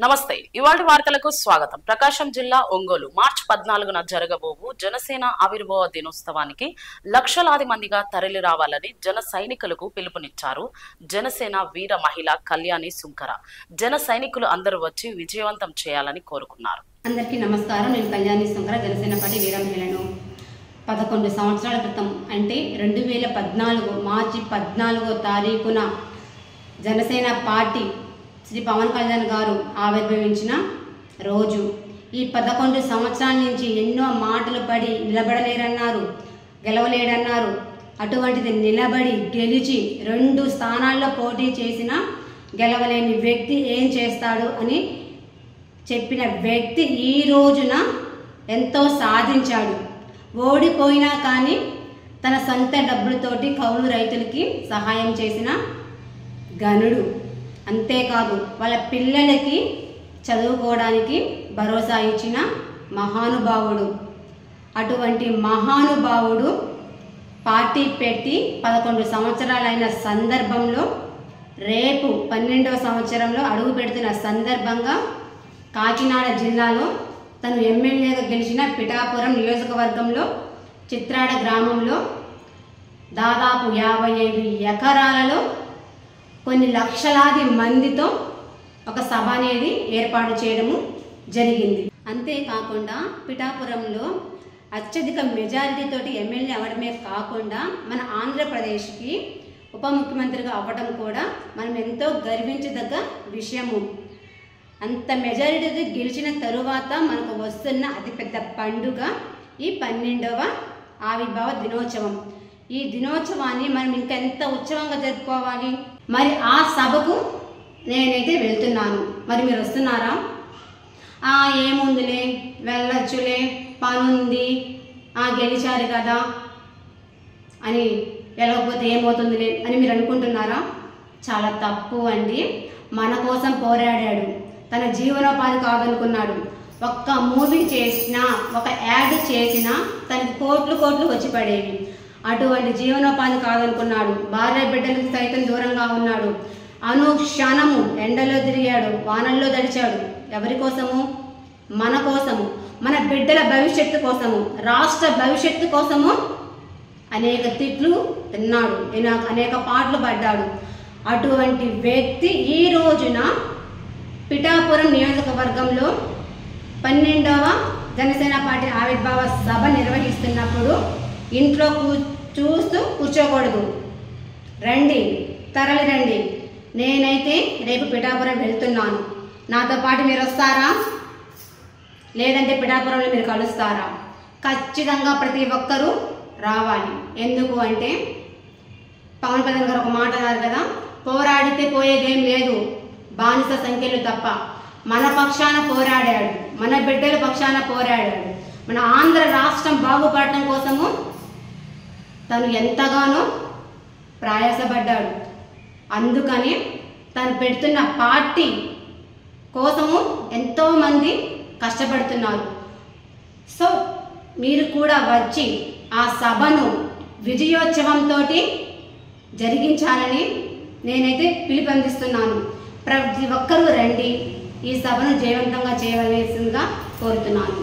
నమస్తే. ఇవాళ వార్తలకు స్వాగతం. ప్రకాశం జిల్లా ఒంగోలు మార్చి 14న జరగబోవు జనసేన ఆవిర్భావ దినోత్సవానికి లక్షలాది మందిగా తరలి రావాలని జన సైనికులకు పిలుపునిచ్చారు జనసేన వీర మహిళ కళ్యాణి సుంకర. జన సైనికులు అందరూ వచ్చి విజయవంతం చేయాలని కోరుకున్నారు. అందరికీ నమస్కారం. నేను కళ్యాణి సుంకర, జనసేన పార్టీ వీర మహిళను. 11 సంవత్సరాల క్రితం అంటే 2014 మార్చి 14వ తారీఖున జనసేన పార్టీ శ్రీ పవన్ కళ్యాణ్ గారు ఆవిర్భవించిన రోజు. ఈ 11 సంవత్సరాల నుంచి ఎన్నో మాటలు పడి నిలబడలేరన్నారు, గెలవలేడన్నారు. అటువంటిది నిలబడి గెలిచి 2 స్థానాల్లో పోటీ చేసిన గెలవలేని వ్యక్తి ఏం చేస్తాడు అని చెప్పిన వ్యక్తి ఈ రోజున ఎంతో సాధించాడు. ఓడిపోయినా కానీ తన సొంత డబ్బులతోటి కౌలు రైతులకి సహాయం చేసిన గనుడు. అంతేకాదు వాళ్ళ పిల్లలకి చదువుకోవడానికి భరోసా ఇచ్చిన మహానుభావుడు. అటువంటి మహానుభావుడు పార్టీ పెట్టి 11 సంవత్సరాలైన సందర్భంలో రేపు 12వ సంవత్సరంలో అడుగు పెడుతున్న సందర్భంగా కాకినాడ జిల్లాలో తను ఎమ్మెల్యేగా గెలిచిన పిఠాపురం నియోజకవర్గంలో చిత్రాడ గ్రామంలో దాదాపు 55 ఎకరాలలో కొన్ని లక్షలాది మందితో ఒక సభ అనేది ఏర్పాటు చేయడము జరిగింది. అంతేకాకుండా పిఠాపురంలో అత్యధిక మెజారిటీతోటి ఎమ్మెల్యే అవ్వడమే కాకుండా మన ఆంధ్రప్రదేశ్కి ఉప ముఖ్యమంత్రిగా అవ్వడం కూడా మనం ఎంతో గర్వించదగ్గ విషయము. అంత మెజారిటీతో గెలిచిన తరువాత మనకు వస్తున్న అతిపెద్ద పండుగ ఈ 12వ ఆవిర్భావ దినోత్సవం. ఈ దినోత్సవాన్ని మనం ఇంకెంత ఉత్సవంగా జరుపుకోవాలి. మరి ఆ సభకు నేనైతే వెళ్తున్నాను. మరి మీరు వస్తున్నారా? ఏముందిలే, వెళ్ళొచ్చులే, పనుంది, గెలిచారు కదా అని, వెళ్ళకపోతే ఏమవుతుందిలే అని మీరు అనుకుంటున్నారా? చాలా తప్పు అండి. మన కోసం పోరాడాడు, తన జీవనోపాధి కాదనుకున్నాడు. ఒక్క మూవీ చేసినా, ఒక యాడ్ చేసినా తనకి కోట్లు వచ్చి పడేవి. అటువంటి జీవనోపాధి కాదనుకున్నాడు. భార్య బిడ్డలకు సైతం దూరంగా ఉన్నాడు. అనుక్షణము ఎండలో తిరిగాడు, వానల్లో తడిచాడు. ఎవరి కోసము? మన కోసము, మన బిడ్డల భవిష్యత్తు కోసము, రాష్ట్ర భవిష్యత్తు కోసము. అనేక తిట్లు తిన్నాడు, అనేక పాటలు పడ్డాడు. అటువంటి వ్యక్తి ఈ రోజున పిఠాపురం నియోజకవర్గంలో 12వ జనసేన పార్టీ ఆవిర్భావ సభ నిర్వహిస్తున్నప్పుడు ఇంట్లో చూస్తూ కూర్చోకూడదు. రండి, తరలి రండి. నేనైతే రేపు పిఠాపురం వెళ్తున్నాను. నాతో పాటు మీరు వస్తారా? లేదంటే పిఠాపురంలో మీరు కలుస్తారా? ఖచ్చితంగా ప్రతి ఒక్కరూ రావాలి. ఎందుకు అంటే పవన్ కళ్యాణ్ గారు ఒక మాట అన్నారు కదా, పోరాడితే పోయేదేం లేదు, బానిస సంఖ్యలు తప్ప. మన పక్షాన పోరాడాడు, మన బిడ్డల పక్షాన పోరాడాడు. మన ఆంధ్ర రాష్ట్రం బాగుపడటం కోసము తను ఎంతగానో ప్రయాసపడ్డాడు. అందుకని తను పెడుతున్న పార్టీ కోసము ఎంతోమంది కష్టపడుతున్నారు. సో మీరు కూడా వచ్చి ఆ సభను విజయోత్సవంతో జరిగించాలని నేనైతే పిలుపునిస్తున్నాను. ప్రతి ఒక్కరూ రండి, ఈ సభను జయవంతంగా చేయవలసిందిగా కోరుతున్నాను.